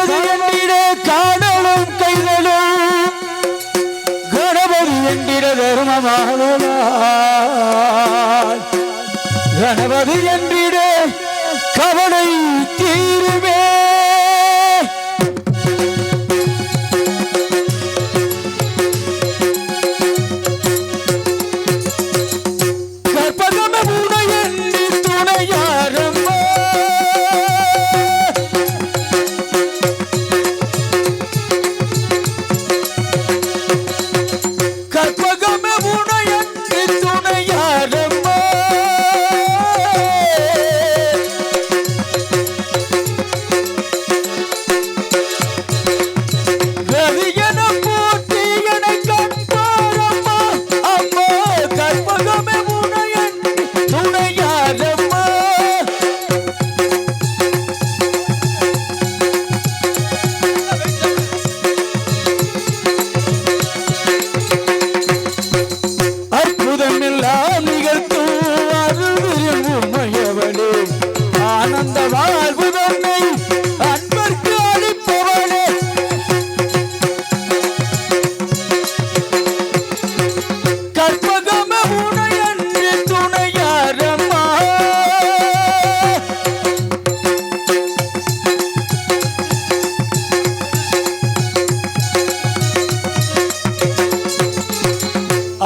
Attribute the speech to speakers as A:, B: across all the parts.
A: காவது என்றிட காணலும் கைதலும் கணபதி என்றிட தர்மமானதா கணபதி என்றிட கவலை தீருமே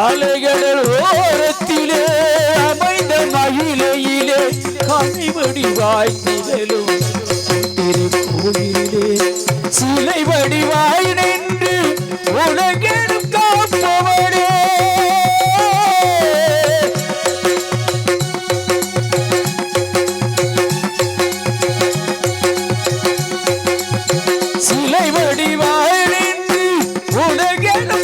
A: அலைகடல் ஓரத்திலே அமைந்த மயிலையிலே கவி வடிவாய் திகழும் திருக்கோயிலே சிலை வடிவாய் நின்று உலகெடும் காப்பவனே சிலை வடிவாய் நின்று உலகெடும்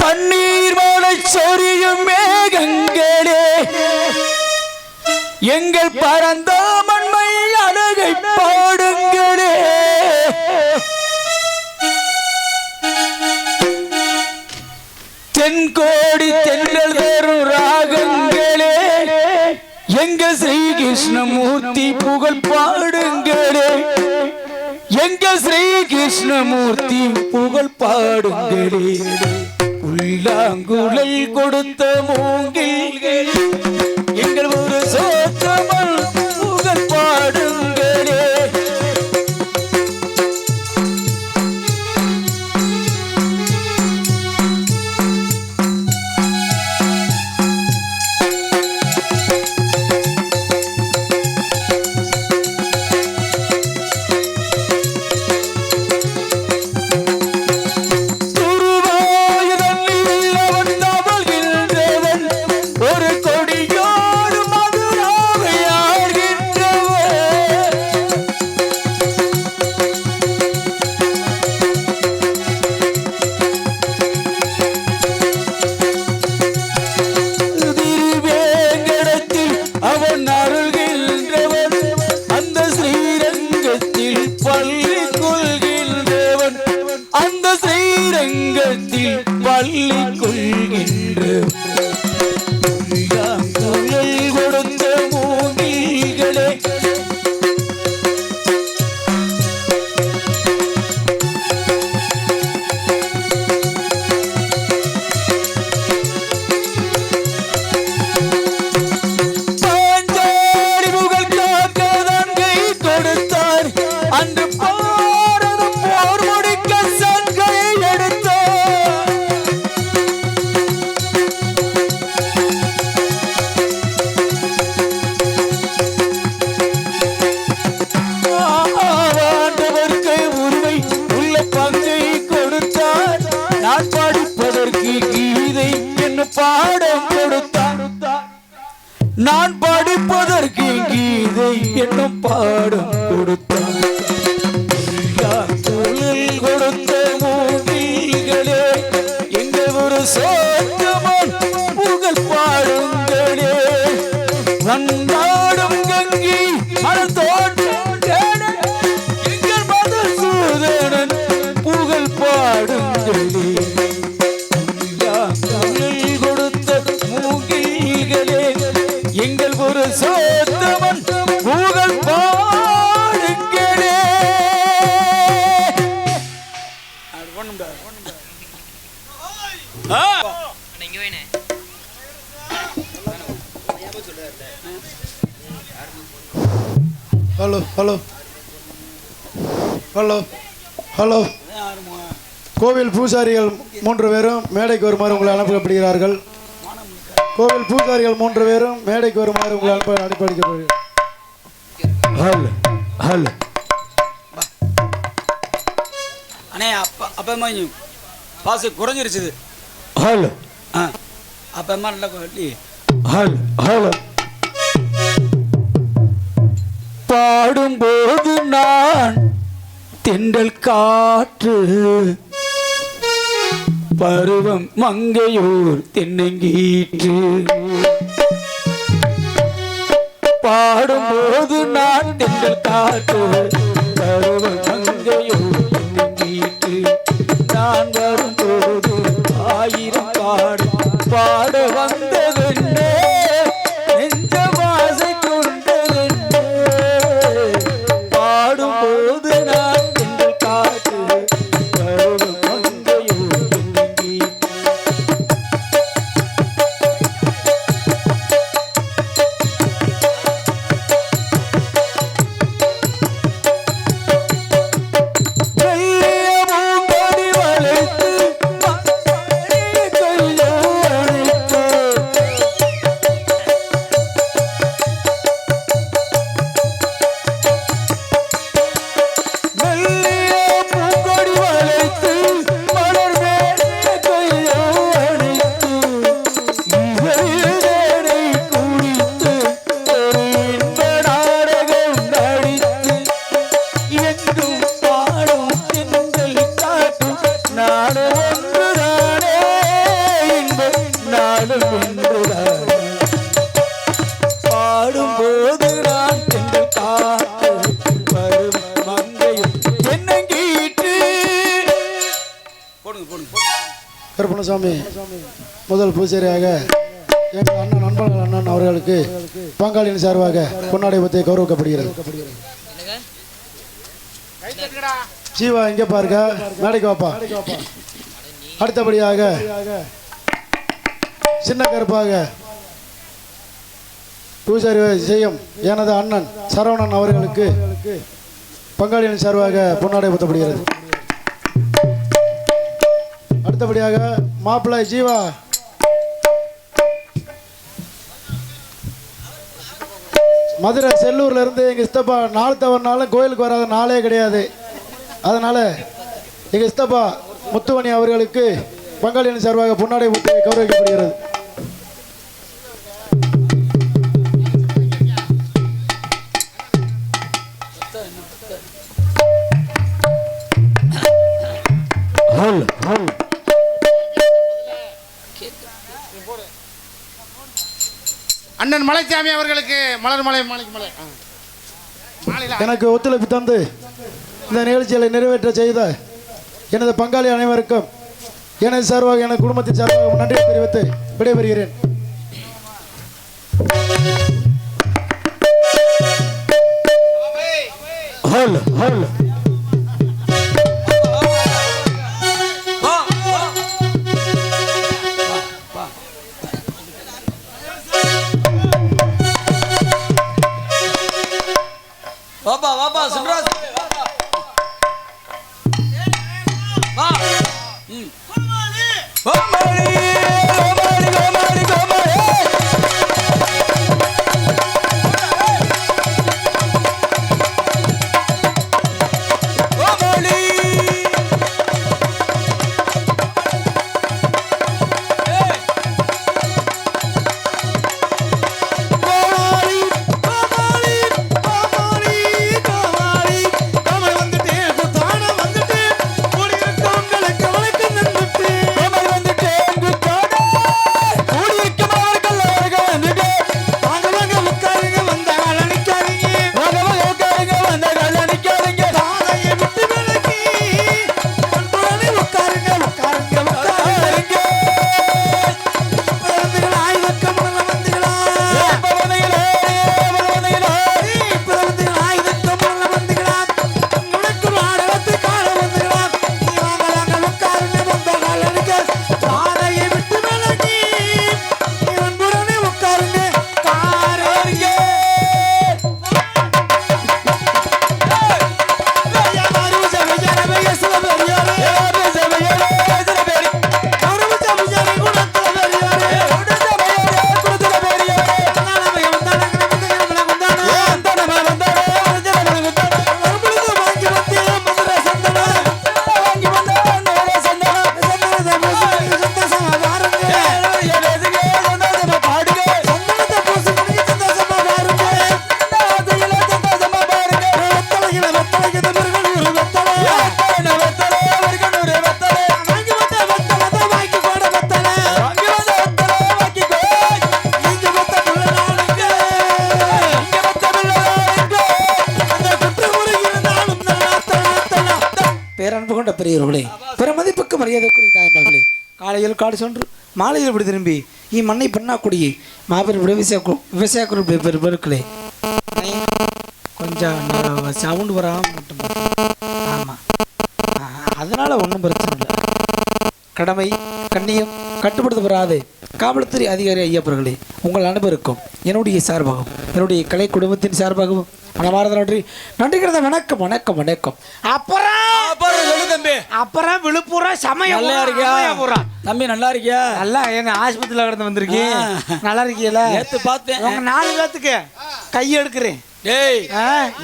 A: தண்ணீர் மழை சொரியும் மேகங்களே எங்கள் பரந்த மண்மை அழகை பாடுங்களே தென்கோடி தென்றல் தரும் ராகங்களே எங்க ஸ்ரீ கிருஷ்ணமூர்த்தி புகழ் பாடுங்களே எங்க ஸ்ரீ கிருஷ்ணமூர்த்தி புகழ் பாடுங்களே உள்ளாங்குழல் கொடுத்த மூங்கில்கள் எங்கள் ஒரு சோற்றமல் புகழ் பாடுங்களே நான் படிப்பதற்கு கீதை என்னும் பாடம் கொடுத்தார். மலர் தோன்றும் எங்கள் மதுசூதனன் புகழ் பாடுங்களே. கொடுத்த மூங்கில்களே எங்கள் ஒரு சோத்தமன் புகழ் பாடுங்களே.
B: Hello hello hello hello. கோவில் பூசாரிகள் 3 பேரும் மேடைக்கு வருமாறு உங்களை அனுப்பப்படுகிறார்கள். கோவில் பூசாரிகள் 3 பேரும் மேடைக்கு வருமாறு உங்களை அனுப்பப்படுகிறார்கள்.
C: அண்ணே அப்பமா பாசு குறைஞ்சிருச்சு.
A: ஹலோ
C: அப்பமா நல்லா கொட்டி.
A: ஹலோ பாடும்போது நான் தென்றல் காற்று பருவம் மங்கையூர் தென்னங்கீற்று. பாடும்போது நான் தென்றல் காற்று பருவம் மங்கையூர் தென்னங்கீற்று. நான் வரும்போது 1000 பாடு பாட வந்ததென்னே நெஞ்ச வாசை கொண்டதென்னே. பாடும்போது நான் தென்றல் காற்று பருவம் மங்கையூர் தென்னங்கீற்று. பாடும்போது நான் தென்றல் காற்று வரும் மங்கையும் தென்னங்கீற்று.
B: கருப்பணசாமி முதல் பூசாரியாக எங்கள் அண்ணன் நண்பர்கள் அண்ணன் அவர்களுக்கு பங்காளியின் சார்பாக பொன்னாடை பற்றி கௌரவிக்கப்படுகிறது. ஜீவா இங்கே பாருங்க, மேடைக்கு வாப்பா. அடுத்தபடியாக சின்ன கருப்பாக பூசாரி செய்யும் எனது அண்ணன் சரவணன் அவர்களுக்கு பங்காளியின் சார்பாக பொன்னாடை ஊற்றப்படுகிறது. அடுத்தபடியாக மாப்பிள்ளை ஜீவா மதுரை செல்லூர்ல இருந்து எங்க இஸ்தப்பா நாள் தவறுனாலும் கோயிலுக்கு வராத நாளே கிடையாது. அதனால எங்க இஸ்தப்பா முத்துவணி அவர்களுக்கு பங்காளியின் சார்பாக பொன்னாடை ஊற்றி கௌரவிக்கப்படுகிறது.
D: அண்ணன் மலைச்சாமி அவர்களுக்கு மலர் மலை மாணிக்க மலை
B: எனக்கு ஒத்துழைப்பு தந்து இந்த நிகழ்ச்சிகளை நிறைவேற்ற செய்த எனது பங்காளி அனைவருக்கும் எனது சார்பாக எனது குடும்பத்தின் சார்பாக நன்றியை தெரிவித்து விடைபெறுகிறேன்.
C: வாப்பா வாப்பா சிம்ராஜ் வா.
A: வந்துட்டே
E: பேரன்பு கொண்ட பெரியவர்களே, பிற மதிப்புக்கு மரியாதைக்குரிய தாய்மார்களே, காலையில் காடு சென்று மாலையில் இப்படி திரும்பி மண்ணை பண்ணாக்கூடிய மாபெரும் விவசாய பெருக்களே, கொஞ்சம் சவுண்டு வராமல் மட்டும் ஆமாம், அதனால் ஒன்றும் பிரச்சனை இல்லை. கடமை கண்ணியம் கட்டுப்படுத்தப்படாது காவல்துறை அதிகாரி ஐயப்பர்களே, உங்கள் அனைவருக்கும் என்னுடைய சார்பாகவும் என்னுடைய கலை குடும்பத்தின் சார்பாகவும் மனமார்ந்த நன்றிக்கிறத வணக்கம் வணக்கம் வணக்கம். அப்புறம் விழுப்புரம் சமயம்
C: நல்லா இருக்கியா தம்பி? நல்லா இருக்கியா?
E: நல்லா என்ன ஆஸ்பத்திரியில் கடந்து வந்திருக்கீங்க? நல்லா இருக்கீங்களா?
C: நேத்து பார்த்தேன்.
E: உங்க 4 பேத்துக்கு கையெடுக்கிறேன்.
C: டேய்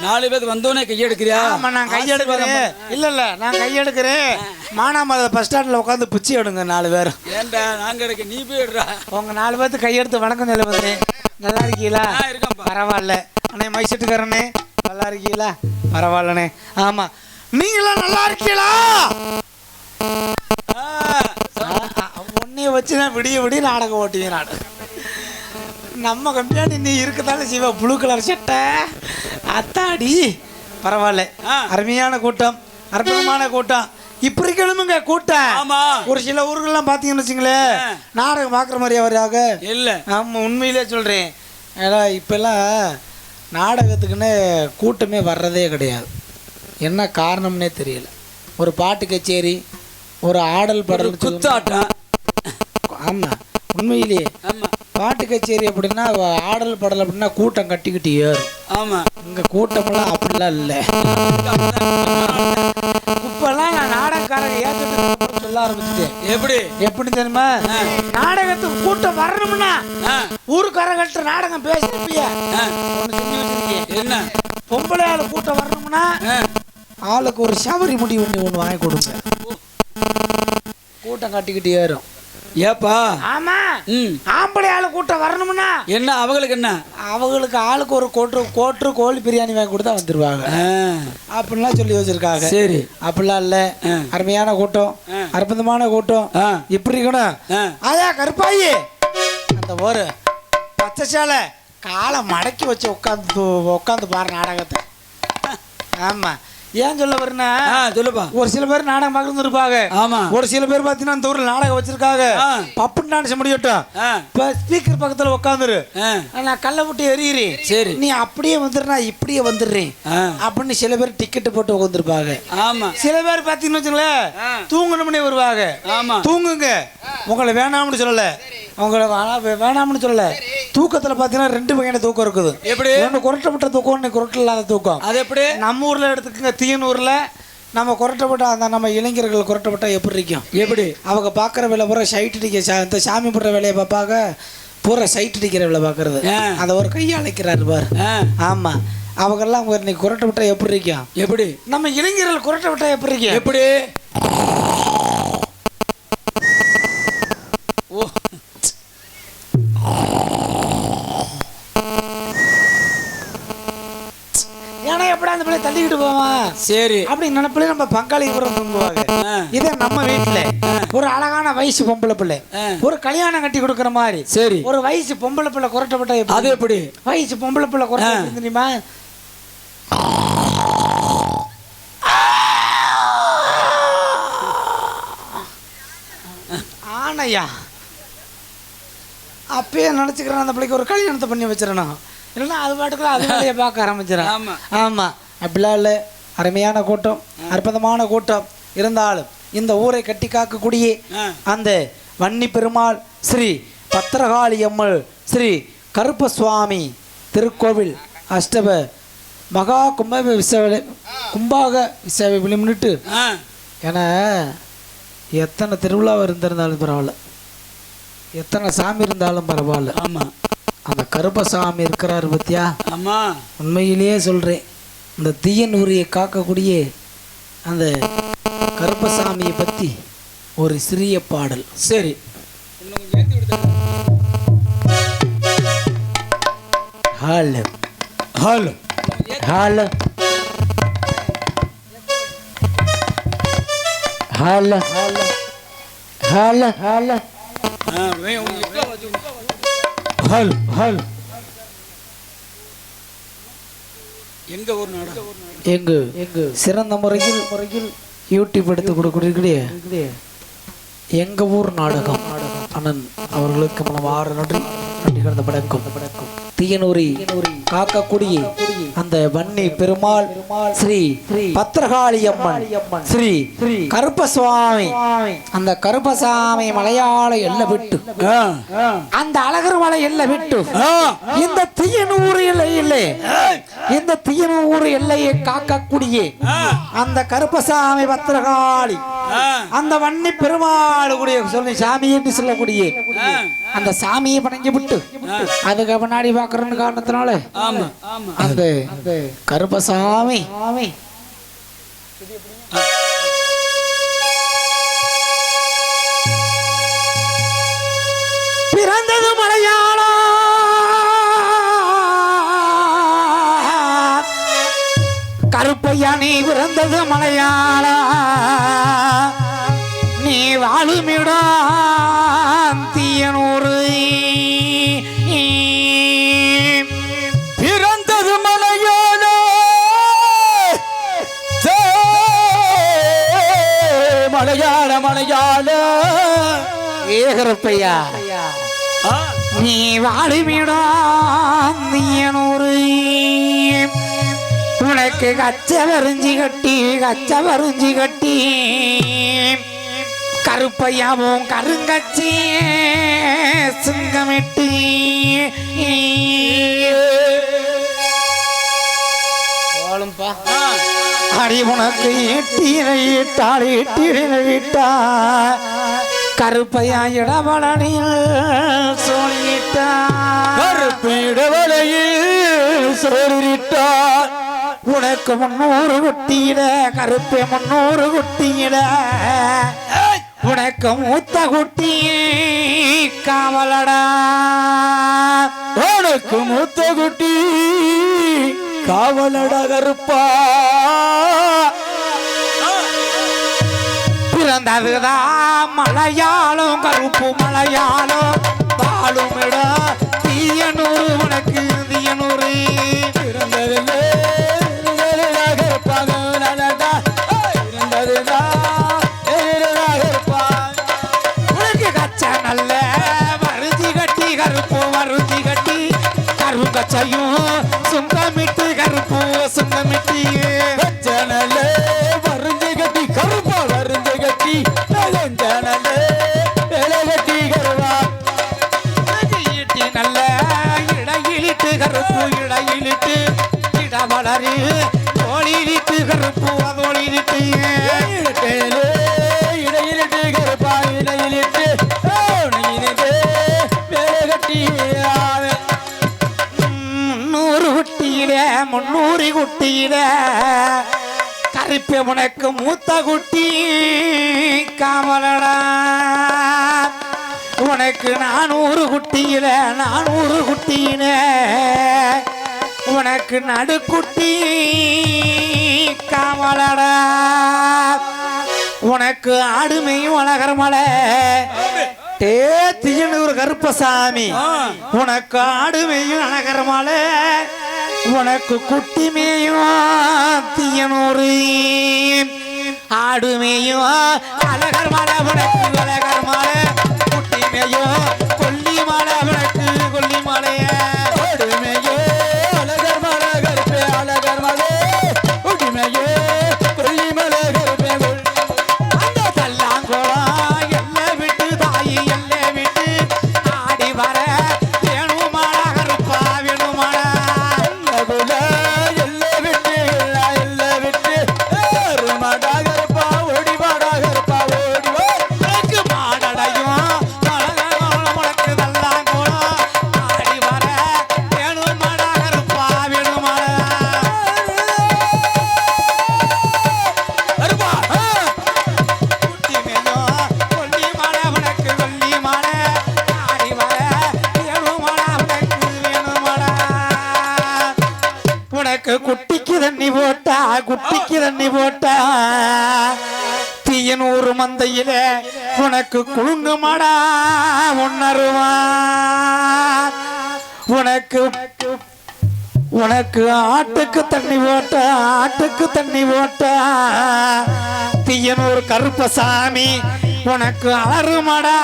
C: 4 பேர் வந்தோடனே கையெடுக்கிறியா?
E: ஆமா நான் கையெடுக்கிறேன். இல்ல நான் கையெடுக்கிறேன். மானாமதுரை பஸ் ஸ்டாண்டில் உட்காந்து பிச்சை எடுங்க 4 பேர்.
C: ஏன்டா நாங்க எடுக்க நீ போயிடுறா.
E: உங்க 4 பேர்த்து கையெடுத்து வணக்கம் சொல்ல வந்தேன். நல்லா இருக்கீங்களா? பரவாயில்ல அண்ணே. மைசெட்டுக்காரண்ணே நல்லா இருக்கீங்களா? பரவாயில்லண்ணே. ஆமா நீங்களாம் நல்லா இருக்கீங்களா? உன்னைய வச்சுதான் விடிய நாடகம் ஓட்டுவீங்க. நாடகம் நம்ம கம்மியாடி நீ இருக்கதால சிவா ப்ளூ கலர் சட்டை அத்தாடி. பரவாயில்ல, அருமையான கூட்டம், அற்புதமான கூட்டம். இப்படி கிளம்புங்க கூட்டம். ஒரு சில ஊர்கள்லாம் பார்த்தீங்கன்னு வச்சுங்களேன், நாடகம் பார்க்குற மாதிரி அவராக இல்லை. ஆமாம் உண்மையிலே சொல்கிறேன். ஏன்னா இப்போல்லாம் நாடகத்துக்குன்னு கூட்டமே வர்றதே கிடையாது. என்ன காரணம்னே தெரியல. ஒரு பாட்டு கச்சேரி, ஒரு ஆடல் பாடல்,
C: குத்தாட்டம்.
E: ஆமாம் உண்மையிலேயே பாட்டு கச்சேரி அப்படின்னா, ஆடல் பாடல் அப்படின்னா கூட்டம் கட்டிக்கிட்டு ஏறும்.
C: ஆமாம்
E: இங்கே கூட்டமெல்லாம் அப்படிலாம் இல்லை. இப்பெல்லாம் நான் நாடகக்காரங்க ஏற்று சொல்ல ஆரம்பிச்சுட்டேன். எப்படி தெரியுமா? நாடகத்துக்கு கூட்டம் வரணும்னா ஊருக்காரங்கள்ட்ட நாடகம் பேசுறப்பிய ஒன்று செஞ்சு வச்சிருக்கேன். என்ன? பொம்பளை ஆளு கூட்டம் வரணும்னா ஆளுக்கு ஒரு சவரி முடி ஒன்று வாங்கி கொடுங்க. கூட்டம் கட்டிக்கிட்டு ஏறும்.
C: ஏப்பா? ஆமா.
E: ஆம்பளை ஆளு கூட்டம் வரணும்னா
C: என்ன அவங்களுக்கு என்ன?
E: அவங்களுக்கு ஆளுக்கு ஒரு கோட்டு கோழி பிரியாணி வாங்கி கொடுத்தா வந்துருவாங்க அப்படின்லாம் சொல்லி வச்சிருக்காங்க. சரி, அப்படிலாம் இல்ல. அருமையான கூட்டம், அற்புதமான கூட்டம். இப்படி இருக்கணும். அதே கருப்பாயி அந்த ஒரு பச்சை சேலை காலை மடக்கி வச்சு உட்காந்து பாரு நாடகத்தை. ஆமா ஏன் சொல்ல வரேன்னா,
C: சொல்லுப்பா.
E: ஒரு சில பேர் நாடகம் பார்க்கறது இருப்பாங்க. ஆமா. ஒரு சில பேர் பார்த்தீங்கன்னா இந்த ஊரில் நாடகம் வச்சிருக்காங்க. பப்புன்னு டான்ஸ் முடியட்டும், இப்போ ஸ்பீக்கர் பக்கத்தில் உட்காந்துரு, நான் கல்லை விட்டு எறிகிறேன், சரி நீ அப்படியே வந்துடுறா இப்படியே வந்துடுறேன் அப்படின்னு சில பேர் டிக்கெட்டு போட்டு உட்காந்துருப்பாங்க. ஆமா. சில பேர் பார்த்தீங்கன்னு வச்சுங்களேன் தூங்கணும்னே வருவாங்க. ஆமா தூங்குங்க, உங்களை வேணாம்னு சொல்லலை, அவங்கள வேணாம்னு சொல்லலை. தூக்கத்தில் பார்த்தீங்கன்னா 2 வகையான தூக்கம் இருக்குது. எப்படி? ஒன்று குரட்டப்பட்ட தூக்கம், ஒன்று குரட்டல் இல்லாத தூக்கம். அது எப்படி? நம்ம ஊரில் எடுத்துக்கோங்க, தீயனூரில் நம்ம குரட்டப்பட்ட அந்த நம்ம இளைஞர்கள் குரட்டப்பட்டா எப்படி இருக்கும்? எப்படி? அவங்க பார்க்குற வேலை பூரா சைட் அடிக்க, இந்த சாமி போடுற வேலையை பார்ப்பாங்க, பூரா சைட் அடிக்கிற வேலை பார்க்கறது. அதை ஒரு கையை அழைக்கிறாரு பார். ஆமாம் அவங்கெல்லாம் இன்னைக்கு குரட்டப்பட்டா எப்படி இருக்கும்? எப்படி? நம்ம இளைஞர்கள் குரட்டப்பட்டா எப்படி இருக்கும்? எப்படி? அந்த பிள்ளை தள்ளிக்கிட்டு போவான். சரி அப்படி நினைப்பிலே நம்ம பங்காளி கூட தூங்குவாங்க. இதே நம்ம வீட்டுல ஒரு அழகான வயசு பொம்பளை பிள்ளை ஒரு கல்யாணம் கட்டி கொடுக்குற மாதிரி, சரி ஒரு வயசு பொம்பளை பிள்ளை குரட்டப்பட்ட அது எப்படி? வயசு பொம்பளை பிள்ளை குரட்ட தெரியுமா? ஆனையா அப்பயே நினைச்சுக்கிறேன் அந்த பிள்ளைக்கு ஒரு கல்யாணத்தை பண்ணி வச்சிடணும், இல்லைன்னா அது பாட்டுக்குள்ள அது வேலையை பார்க்க ஆரம்பிச்சிடும். ஆமாம் அப்படிலாம் இல்லை. அருமையான கூட்டம், அற்புதமான கூட்டம். இருந்தாலும் இந்த ஊரை கட்டி காக்கக்கூடிய அந்த வன்னி பெருமாள் ஸ்ரீ பத்திரகாளி அம்மள் ஸ்ரீ கருப்பசுவாமி திருக்கோவில் அஷ்டப மகா கும்பாக விசேவை முன்னிட்டு, ஏன்னா எத்தனை திருவிழாவை இருந்திருந்தாலும் பரவாயில்ல, எத்தனை சாமி இருந்தாலும் பரவாயில்ல. ஆமாம் அந்த கருப்பசாமி இருக்கிறாரு பத்தியா? ஆமா உண்மையிலேயே சொல்றேன், இந்த தீயனூரியை காக்கக்கூடிய அந்த கருப்பசாமியை பத்தி ஒரு சிறிய பாடல். சரி hello hello hello hello hello hello ஹல் ஹல்
C: எங்க ஊர் நாடகம்
E: எங்கு சிறந்த முறையில் யூடியூப் எடுத்து கொடுக்குறீங்களே எங்க ஊர் நாடகம் அண்ணன் அவர்களுக்கு மனம் ஆறு நன்றி கிடந்த படக்கும் தீயனூரி காக்கக்கூடிய அந்த வன்னி பெருமாள் ஸ்ரீ பத்திரகாளி அம்மன் ஸ்ரீ கருப்பசுவாமி அந்த கருப்பசாமி மலையாள எல்ல விட்டு அந்த அழகர் மலை எல்ல விட்டு இந்த தீயனூர் எல்லை இல்லை இந்த தீயனூர் எல்லையை காக்கக்கூடிய அந்த கருப்பசாமி பத்திரகாளி அந்த வன்னி பெருமாள் கூடிய சொல்லி சாமி என்று சொல்லக்கூடிய அந்த சாமியை பணங்கி விட்டு அதுக்கு முன்னாடி பாக்குறன்னு காரணத்தினால அந்த கருப்பசாமி பிறந்தது மலையாளம் கருப்பையா நீ பிறந்தது மலையாளம் நீ வாழுமிடம் தீயனூர்
A: பிறந்தது மலையாள மலையாள மலையாள
E: ஏகரப்பையா நீ வாழுமிடம் தீயனூர் உனக்கு கச்ச வரிஞ்சி கட்டி கருப்பையாவும் கருங்கச்சி சிங்கமிட்டு அடி உனக்கு ஈட்டியிட்டா கருப்பையா இடவளையில் சோழிட்டா
A: கருப்பு இடவளையில் சோழிட்டார்
E: உனக்கு 300 குட்டியிட கருப்பை 300 குட்டியிட உனக்கு மூத்த குட்டி காவலடா
A: உனக்கு மூத்த குட்டி காவலடா கருப்பா
E: பிறந்ததுதான் மலையாளம் கருப்பு மலையாளம் வாழுமிடா தீயனூர் உனக்கு தீயனூர்
A: பிறந்ததில்லை
E: உனக்கு கச்ச நல்ல வரிஞ்சி கட்டி கருப்பு வரிஞ்சி கட்டி கருங்கச்சையும் சுங்கமிட்டு கருப்பு சுங்கமிட்டி
A: ஜனலே வரிஞ்சி கட்டி கருப்பா வரிஞ்சி கட்டி ஜனலே வேலை கட்டி கருவா
E: ஈட்டி நல்ல இடையிலிட்டு கருப்பு இடையிலிட்டு இடவளரு தோழிலிட்டு கருப்பு அதோழிலிட்டு
A: இடையிலிட்டு கருப்பா இடையிலிட்டு வேலை கட்டி
E: 300 குட்டியில 300 குட்டியில கருப்பை உனக்கு மூத்த குட்டி காவலடா உனக்கு 400 குட்டியில 400 குட்டியில உனக்கு நடுக்குட்டி காவலடா உனக்கு ஆடுமையும் அழகர் மலை தீயனூர் கருப்பசாமி உனக்கு ஆடுமையும் அழகர் மலை உனக்கு குட்டிமையும் தீயனூர் ஆடுமையும் அழகர் மலை உனக்கு அழகர் மலை குட்டிமையும் கொல்லி மலை உனக்கு கொல்லி மலைய
A: ஆடுமையே அழகர் மலை கருப்பே அழகர் மலை உடிமையே கொல்லிமலை கருப்பே
E: அந்த தல்லாங்குளம் எல்லை விட்டு தாயி எல்லை விட்டு ஆடி வர வேணுமாடா கருப்பா வேணுமாடா
A: எல்லை விட்டு எல்லை விட்டு மாடா கருப்பா ஓடிவாடா கருப்பா ஓடிவா
E: உனக்கு மாடடையும் உனக்கு தல்லாங்குளம் ஆடி வர வேணுமாடா கருப்பா வேணுமாடா
A: கருப்பா
E: கொல்லி மாலை உனக்கு கொல்லி மாலை ஆடி வர வேணுமாடா உனக்கு வேணுமாடா உனக்கு குட்டிக்கு தண்ணி போட்டா தீயனூர் மந்தையில உனக்கு குழுங்கு மாடா உணருவா உனக்கு ஆட்டுக்கு தண்ணி போட்டா தீயனூர் கருப்பசாமி உனக்கு அலறுமடா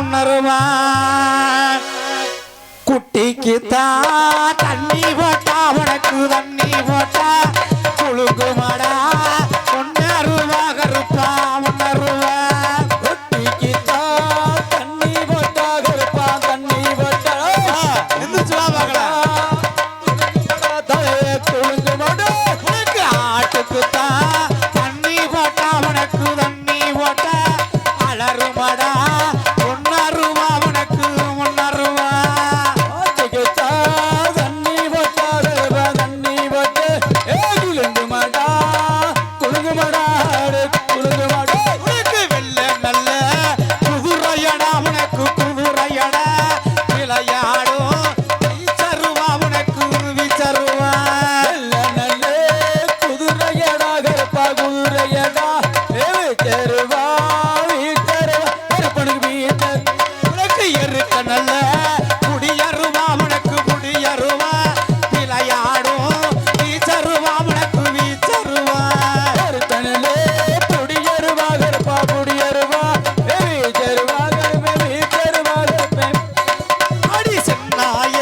E: உணருமா குட்டிக்கு தான் தண்ணி போட்டா உனக்கு தண்ணி போட்டா குழுங்குமடா உணருவா கருப்பா உணருவா
A: குட்டிக்கு தான் தண்ணி போட்டா கருப்பா தண்ணி போட்டா
E: எந்திரிச்சு வா பார்க்கலாம்
A: தலையை குழுங்கு மாட்டா
E: உனக்கு ஆட்டுக்கு தான் தண்ணி போட்டா உனக்கு தண்ணி போட்டா அலறுமடா உணருவா உனக்கு உணருவா
A: தண்ணி போட்டா கருப்பா தண்ணி போட்டு குழுங்கு மாட்டா குழுங்கு மாட்டா குழுங்கு மாட்டா
E: உனக்கு வெள்ள நல்ல குதிரையடா உனக்கு குதிரையடா விளையாடும் வீச்சருவா உனக்கு வீச்சருவா
A: நல்ல நல்ல குதிரையடா கருப்பா குதிரையடா வீச்சருவா வீச்சருவா கருப்பனுக்கு வீச்சர்
E: உனக்கு எருக்க நல்ல குடியருவா உனக்கு குடியருவா விளையாடும் வீச்சருவா உனக்கு வீச்சருவா
A: கருப்பனிலே புடியருவா கருப்பா புடியருவா வீச்சருவா கருப்பே வீச்சருவா கருப்பே
E: அடி சென்னாய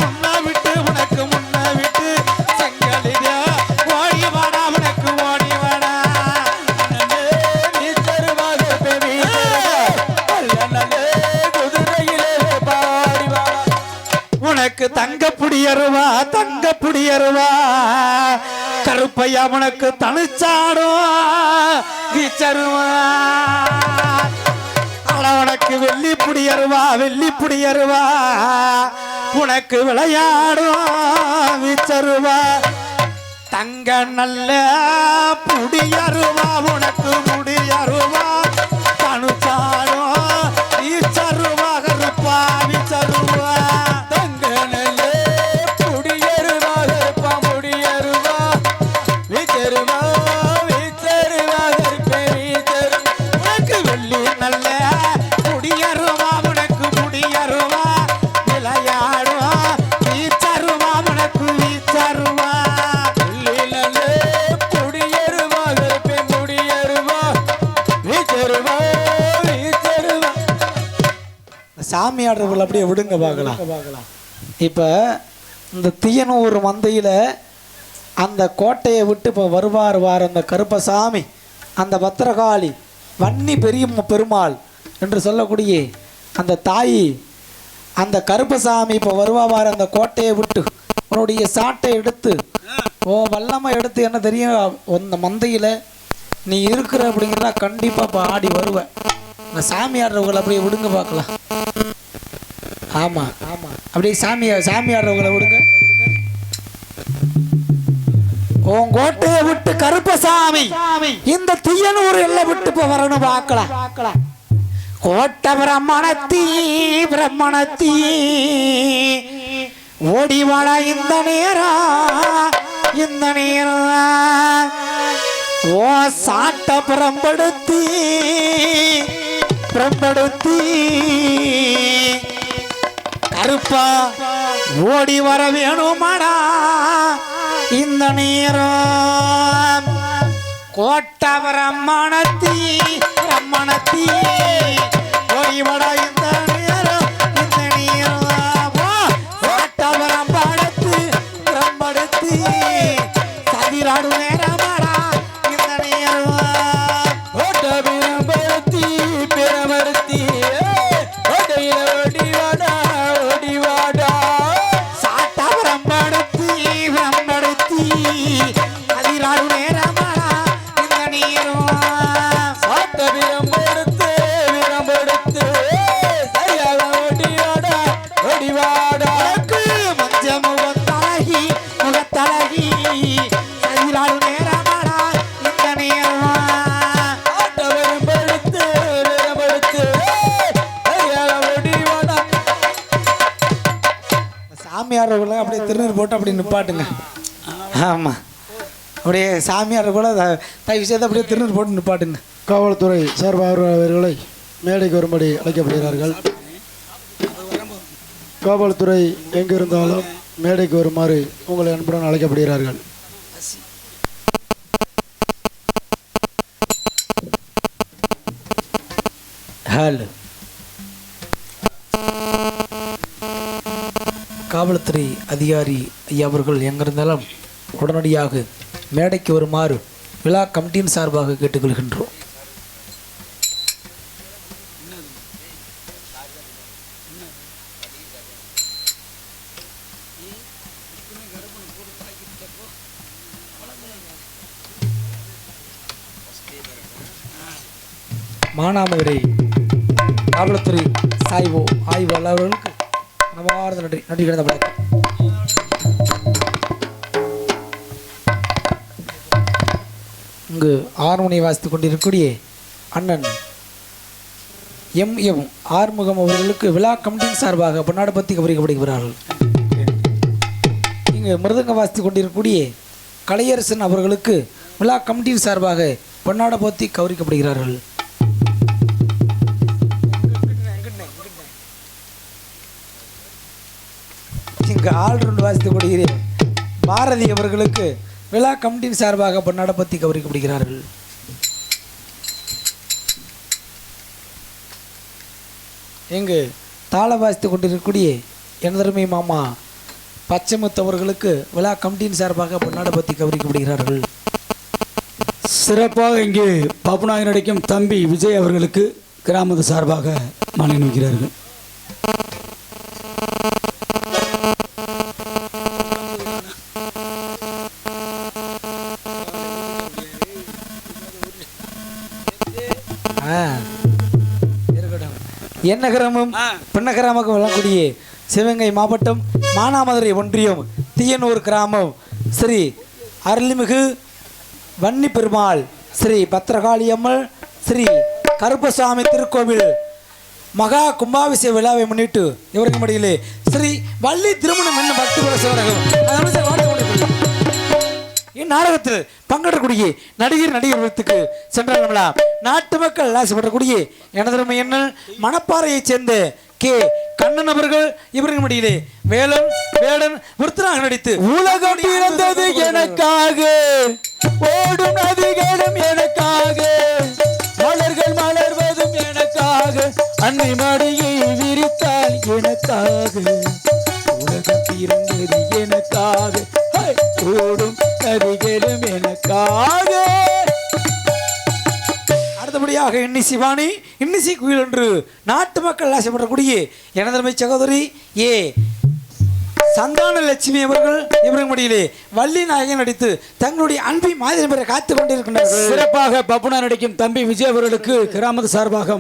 E: முன்ன விட்டு உனக்கு முன்ன விட்டு செங்கலிலே ஓடி வாடா உனக்கு ஓடி வாடா
A: வீச்சருவா கருப்பே வீச்சருவா நல்ல குதிரையிலே பாடி வாடா
E: உனக்கு தங்க புடியருவா தங்க புடியருவா கருப்பையா உனக்கு தனிச்சாடும் வீச்சருவா அட உனக்கு வெள்ளி புடியருவா வெள்ளி புடியருவா உனக்கு விளையாடும் வீச்சருவா தங்க நல்ல புடியருவா உனக்கு முடியருவா தனுச்சாடும் வீச்சருவா கருப்பா வீச்சருவா
A: தங்கனலே புடியருவா கருப்பா புடியருவா வீச்சருவா வீச்சருவா கருப்பே வீச்சருவா
E: உனக்கு வெள்ளி நல்ல குடியருவா உனக்கு குடியருவா விளையாடும் வீச்சருவா உனக்கு வீச்சருவா
A: நல்லே புடியருவா கருப்பே புடியருவா வீச்சருவா வீச்சருவா
E: சாமி ஆடுறவங்களை அப்படியே விடுங்க பார்க்கலாம் இப்போ இந்த தீயனூர் மந்தையில் அந்த கோட்டையை விட்டு இப்போ வருவார் அந்த கருப்பசாமி அந்த பத்திரகாளி வன்னி பெரிய பெருமாள் என்று சொல்லக்கூடிய அந்த தாய் அந்த கருப்பசாமி இப்போ வருவார் அந்த கோட்டையை விட்டு உன்னுடைய சாட்டை எடுத்து வல்லமை எடுத்து என்ன தெரியும் அந்த மந்தையில் நீ இருக்கிற அப்படிங்கிறா கண்டிப்பாக இப்போ ஆடி வருவேன் இந்த சாமி ஆடுறவங்களை அப்படியே விடுங்க பார்க்கலாம் ஆமாம் ஆமாம் அப்படியே சாமி ஆடுறவங்களை விடுங்க உன் கோட்டையை விட்டு கருப்பசாமி இந்த தீயனூர் எல்லாம் விட்டு இப்போ வரணும் பார்க்கலாம் கோட்டை பிரம்மணத்தீ ஓடி வாழ இந்த நேரம் ஓ சாட்ட பிரம்படுத்தி கருப்பா ஓடி வர வேணுமாடா இந்த நேரம் கோட்டை பிரம்மணத்தி ஓடி வாடா இந்த நேரம் கோட்டை பிரம்படுத்தி சதிராடு நேரமாடா இந்த நேரம்
A: ஓட்ட பிரமருத்தி பிரமருத்தி ஓட்டையில ஓடி வாடா
E: சாட்ட பிரம்படுத்தி சதிராடு நேரமாடா இந்த நேரம்
A: சாட்ட பிரம்படுத்து சரியாக ஓடி வாடா
E: மஞ்ச முகத்தழகி சதிராடு நேரமாடா இந்த நேரம்
A: ஆட்ட பிரம்படுத்து சரியாக ஓடி வாடா
E: சாமியார்களை அப்படியே திருநீர் போட்டு அப்படி நிப்பாட்டுங்க ஆமாம் அப்படியே சாமியார் கூட தயவு செய்து அப்படியே திருநீர் போட்டு நிப்பாட்டுங்க
B: காவல்துறை சார்பாக அவர்களை மேடைக்கு வரும்படி அழைக்கப்படுகிறார்கள். காவல்துறை எங்கிருந்தாலும் மேடைக்கு வருமாறு உங்களை அன்புடன் அழைக்கப்படுகிறார்கள்.
E: ஹேல் காவல்துறை அதிகாரி ஐயா அவர்கள் எங்கிருந்தாலும் உடனடியாக மேடைக்கு வருமாறு விழா கமிட்டியின் சார்பாக கேட்டுக்கொள்கின்றோம். மானாமதுரை காவல்துறை சாய்வோ ஆய்வாளர்களுக்கு மனமார்ந்த நன்றி நன்றி கிடந்த வணக்கம். இங்கு ஆர்மோனியை வாசித்துக் கொண்டிருக்கக்கூடிய அண்ணன் எம் ஆறுமுகம் அவர்களுக்கு விழா கமிட்டியின் சார்பாக பொன்னாடு பற்றி கௌரவிக்கப்படுகிறார்கள். இங்கு மிருதங்க வாசித்துக் கொண்டிருக்கக்கூடிய கலையரசன் அவர்களுக்கு விழா கமிட்டியின் சார்பாக பொன்னாடு பற்றி கௌரவிக்கப்படுகிறார்கள். இங்கு ஆல்ரவுண்ட் வாசித்துக் கொள்கிறேன் பாரதி அவர்களுக்கு விழா கமிட்டியின் சார்பாக பொன்னாட பற்றி கௌரவிக்கப்படுகிறார்கள். இங்கு தாள வாசித்துக் கொண்டிருக்கக்கூடிய எனதருமை மாமா பச்சைமுத்து அவர்களுக்கு விழா கமிட்டியின் சார்பாக பொன்னாட பற்றி கௌரவிக்கப்படுகிறார்கள்.
C: சிறப்பாக இங்கே பாப்புநாயகன் நடிக்கும் தம்பி விஜய் அவர்களுக்கு கிராமத்து சார்பாக மாலை நோக்கிறார்கள்.
E: எண்ணகிராமம் பின்னகிராமம் வழங்கக்கூடிய சிவகங்கை மாவட்டம் மானாமதுரை ஒன்றியம் தீயனூர் கிராமம் ஸ்ரீ அருள்மிகு வன்னி பெருமாள் ஸ்ரீ பத்திரகாளியம்மன் ஸ்ரீ கருப்பசாமி திருக்கோவில் மகா கும்பாபிஷேக விழாவை முன்னிட்டு இவருக்கு மடியிலே ஸ்ரீ வள்ளி திருமணம் என்னும் பக்தி குலசேவரகம் இந்நாடகத்தில் பங்கெடுக்கக்கூடிய நடிகர்களுக்கு சென்றால் நாட்டு மக்கள் ஆசைப்படக்கூடிய எனதருமை எண்ணல் மணப்பாறையைச் சேர்ந்த கே கண்ணன் அவர்கள் இவருக்கு மடியிலே வேலன் வேடன் விருத்தராக நடித்து
A: உலகம் பிறந்தது எனக்காக, ஓடும் நதிகளும் எனக்காக, மலர்கள் மலர்வதும் எனக்காக, அன்னை மடியை விரித்தால் எனக்காக, உலகம் பிறந்தது எனக்காக, ஓடும் நதிகளும் எனக்காக.
E: அடுத்தபடியாக இன்னிசிவாணி இன்னிசி குயில் என்று நாட்டு மக்கள் ஆசைப்படக்கூடிய எனதருமை சகோதரி ஏ சந்தான லட்சுமி அவர்கள் இவருக்கு மடியிலே வள்ளி நாயகன் நடித்து தங்களுடைய அன்பை மாதிரி பெற காத்துக் கொண்டிருக்கின்றார்கள்.
C: சிறப்பாக பப்புனா நடிக்கும் தம்பி விஜய் அவர்களுக்கு கிராமத்து சார்பாக